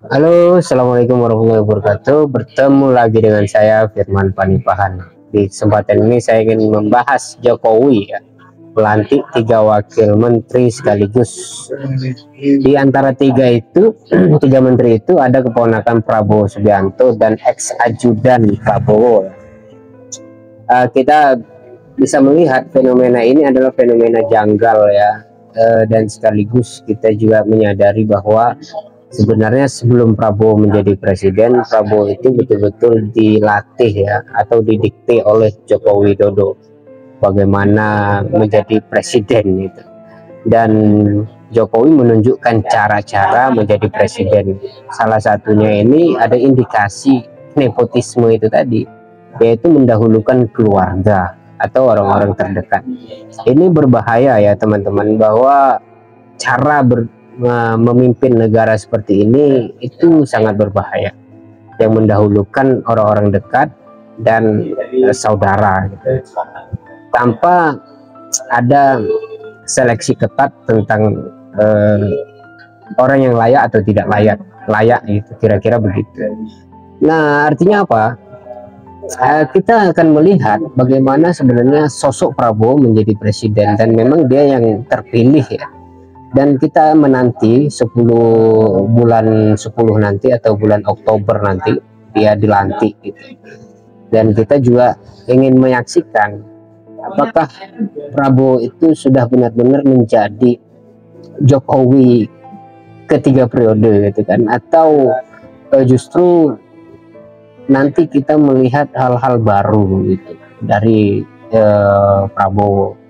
Halo, assalamualaikum warahmatullahi wabarakatuh. Bertemu lagi dengan saya Firman Panipahan. Di kesempatan ini saya ingin membahas Jokowi ya, melantik 3 wakil menteri sekaligus. Di antara tiga itu, 3 menteri itu ada keponakan Prabowo Subianto dan ex ajudan Prabowo. Kita bisa melihat fenomena ini adalah fenomena janggal ya, dan sekaligus kita juga menyadari bahwa sebenarnya sebelum Prabowo menjadi presiden, Prabowo itu betul-betul dilatih ya atau didikte oleh Joko Widodo bagaimana menjadi presiden itu. Dan Jokowi menunjukkan cara-cara menjadi presiden. Salah satunya ini ada indikasi nepotisme itu tadi, yaitu mendahulukan keluarga atau orang-orang terdekat. Ini berbahaya ya teman-teman, bahwa cara memimpin negara seperti ini itu sangat berbahaya, yang mendahulukan orang-orang dekat dan saudara gitu, tanpa ada seleksi ketat tentang orang yang layak atau tidak layak itu, kira-kira begitu. Nah, artinya apa? Kita akan melihat bagaimana sebenarnya sosok Prabowo menjadi presiden, dan memang dia yang terpilih ya. Dan kita menanti 10 bulan 10 nanti atau bulan Oktober nanti dia dilantik gitu. Dan kita juga ingin menyaksikan apakah Prabowo itu sudah benar-benar menjadi Jokowi ketiga periode gitu kan, atau justru nanti kita melihat hal-hal baru gitu dari Prabowo.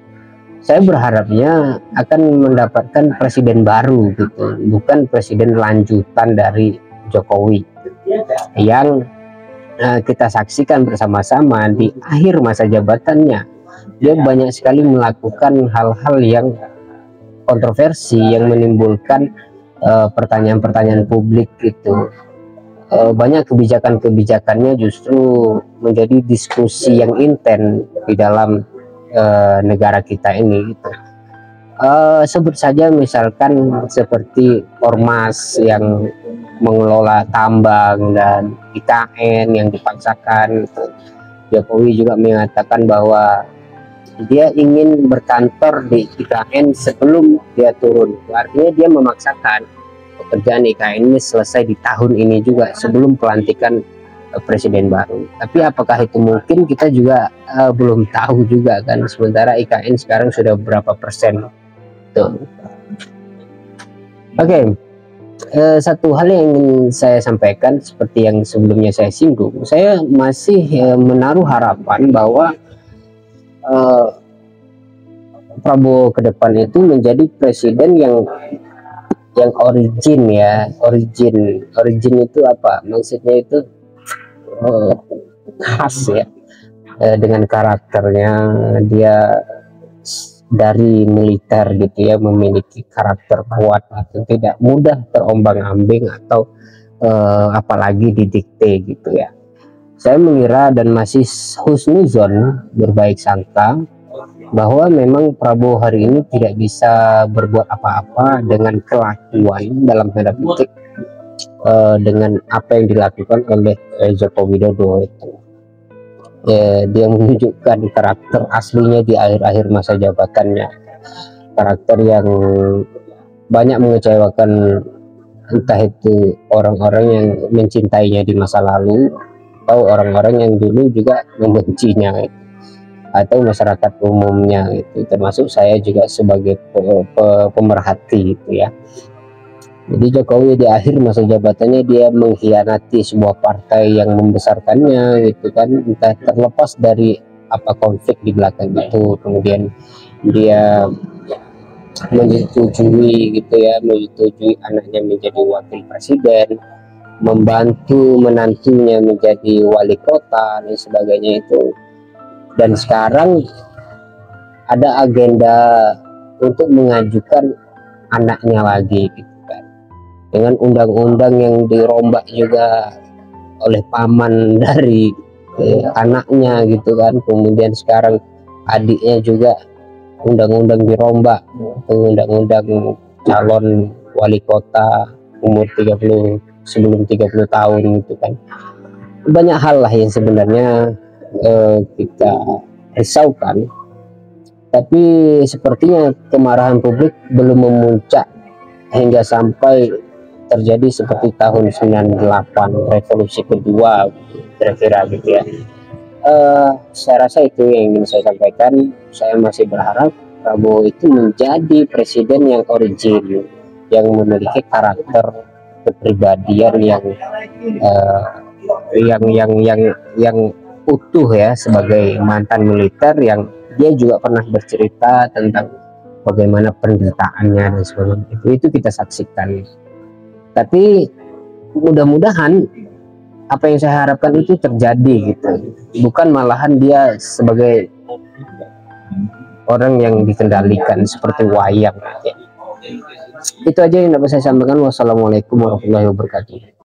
Saya berharapnya akan mendapatkan presiden baru gitu, bukan presiden lanjutan dari Jokowi yang kita saksikan bersama-sama di akhir masa jabatannya. Dia banyak sekali melakukan hal-hal yang kontroversi yang menimbulkan pertanyaan-pertanyaan publik gitu. Banyak kebijakan-kebijakannya justru menjadi diskusi yang intens di dalam negara kita ini gitu. Sebut saja misalkan seperti ormas yang mengelola tambang dan IKN yang dipaksakan. Jokowi juga mengatakan bahwa dia ingin berkantor di IKN sebelum dia turun. Artinya dia memaksakan pekerjaan IKN ini selesai di tahun ini juga sebelum pelantikan presiden baru. Tapi apakah itu mungkin, kita juga belum tahu juga kan. Sementara IKN sekarang sudah berapa persen tuh. Oke. Satu hal yang ingin saya sampaikan, seperti yang sebelumnya saya singgung, saya masih menaruh harapan bahwa Prabowo ke depan itu menjadi presiden yang origin ya. Origin itu apa maksudnya? Itu khas ya, dengan karakternya. Dia dari militer gitu ya, memiliki karakter kuat gitu, tidak mudah terombang-ambing atau apalagi didikte gitu ya. Saya mengira dan masih husnuzon, berbaik sangka, bahwa memang Prabowo hari ini tidak bisa berbuat apa-apa dengan kelakuan dalam tanda petik dengan apa yang dilakukan oleh Joko Widodo itu. Dia menunjukkan karakter aslinya di akhir-akhir masa jabatannya, karakter yang banyak mengecewakan, entah itu orang-orang yang mencintainya di masa lalu atau orang-orang yang dulu juga membencinya atau masyarakat umumnya itu, termasuk saya juga sebagai pemerhati gitu ya. Jadi Jokowi di akhir masa jabatannya dia mengkhianati sebuah partai yang membesarkannya gitu kan, entah terlepas dari apa konflik di belakang itu. Kemudian dia menyetujui gitu ya, menyetujui anaknya menjadi wakil presiden, membantu menantunya menjadi wali kota dan sebagainya itu. Dan sekarang ada agenda untuk mengajukan anaknya lagi gitu kan, dengan undang-undang yang dirombak juga oleh paman dari anaknya gitu kan. Kemudian sekarang adiknya juga undang-undang dirombak, undang-undang calon wali kota umur 39 sebelum 30 tahun gitu kan. Banyak hal lah yang sebenarnya kita risaukan, tapi sepertinya kemarahan publik belum memuncak hingga sampai terjadi seperti tahun 98 revolusi kedua kira-kira gitu ya. Saya rasa itu yang ingin saya sampaikan. Saya masih berharap Prabowo itu menjadi presiden yang original, yang memiliki karakter kepribadian yang utuh ya, sebagai mantan militer yang dia juga pernah bercerita tentang bagaimana penderitaannya dan sebagainya. Itu kita saksikan. Tapi mudah-mudahan apa yang saya harapkan itu terjadi gitu, bukan malahan dia sebagai orang yang dikendalikan seperti wayang. Itu aja yang dapat saya sampaikan. Wassalamualaikum warahmatullahi wabarakatuh.